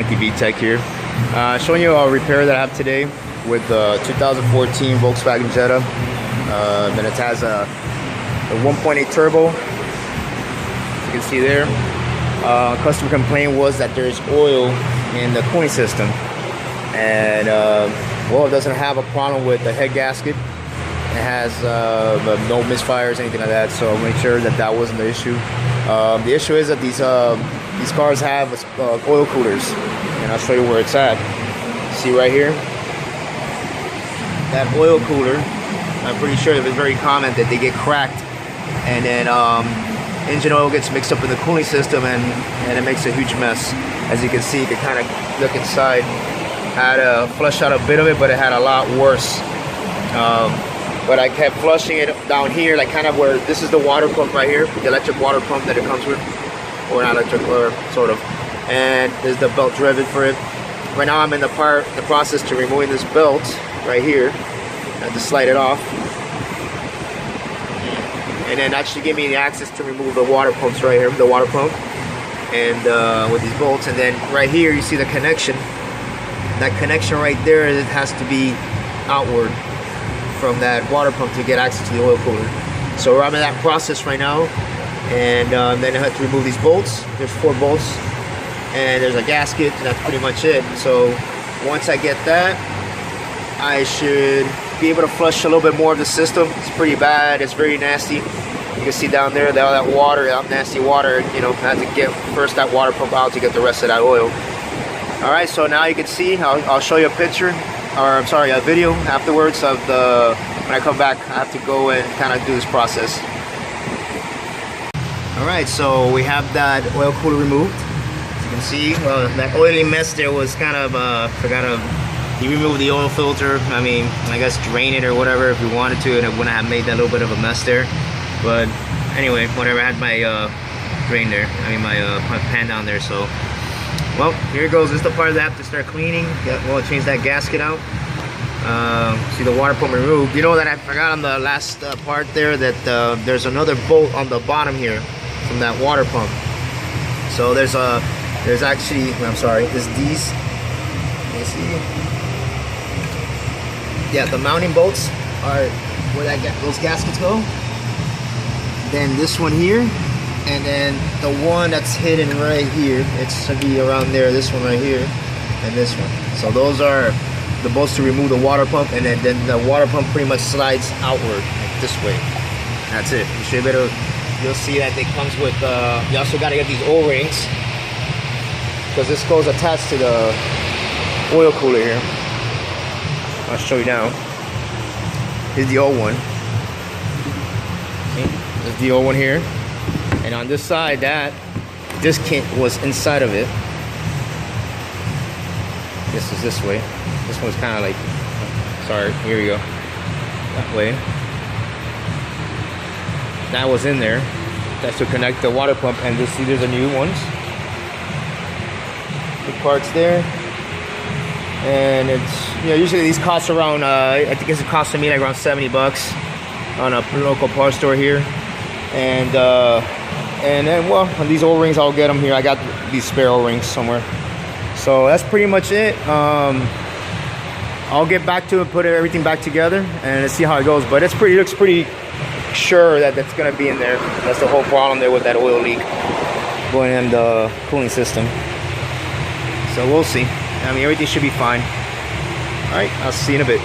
Frankie V Tech here, showing you a repair that I have today with the 2014 Volkswagen Jetta. Then it has a 1.8 turbo. As you can see there, customer complaint was that there's oil in the cooling system, and well, it doesn't have a problem with the head gasket. It has no misfires, anything like that, so I'll make sure that that wasn't the issue. The issue is that these cars have oil coolers, and I'll show you where it's at. See right here, that oil cooler, I'm pretty sure it was very common that they get cracked, and then engine oil gets mixed up in the cooling system, and it makes a huge mess. As you can see, you can kind of look inside. Had flushed out a bit of it, but it had a lot worse. But I kept flushing it down here, like kind of where this is the water pump right here, the electric water pump that it comes with, or not electric, or sort of. And there's the belt driven for it. Right now I'm in the process to removing this belt right here. I have to slide it off, and then actually give me the access to remove the water pumps right here, the water pump, and with these bolts. And then right here you see the connection. That connection right there, it has to be outward from that water pump to get access to the oil cooler. So I'm in that process right now, and then I have to remove these bolts. There's 4 bolts, and there's a gasket, and that's pretty much it. So once I get that, I should be able to flush a little bit more of the system. It's pretty bad, it's very nasty. You can see down there, all that water, that nasty water, you know, I had to get first that water pump out to get the rest of that oil. All right, so now you can see, I'll show you a picture, or I'm sorry, a video afterwards of when I come back. I have to go and kind of do this process. All right, so we have that oil cooler removed. As you can see, that oily mess there was kind of, you remove the oil filter. I mean, I guess drain it or whatever if you wanted to, and it wouldn't have made that little bit of a mess there. But anyway, whatever, I had my drain there, I mean my pan down there, so. Well, here it goes. This is the part that I have to start cleaning. Well, change that gasket out. See the water pump removed. You know that I forgot on the last part there that there's another bolt on the bottom here from that water pump. So there's actually, I'm sorry, there's these. Let me see. Yeah, the mounting bolts are where those gaskets go. Then this one here. And then the one that's hidden right here, it should be around there, this one right here, and this one. So those are the bolts to remove the water pump, and then the water pump pretty much slides outward like this way. That's it. You should be able to, you'll see that it comes with, you also got to get these O-rings, because this goes attached to the oil cooler here. I'll show you now. Here's the old one. Okay. There's the old one here. And on this side, this kit was inside of it. This is this way. This one's kind of like, sorry, here we go. That way. That was in there. That's to connect the water pump. And you see there's a new ones. The parts there. And it's, you know, usually these cost around, I think it's costing me like around 70 bucks on a local parts store here. And then, well, on these O-rings, I'll get them here. I got these spare O-rings somewhere. So that's pretty much it. I'll get back to it, put everything back together, and see how it goes. But it looks pretty sure that that's gonna be in there. That's the whole problem there with that oil leak going in the cooling system. So we'll see. I mean, everything should be fine. All right, I'll see you in a bit.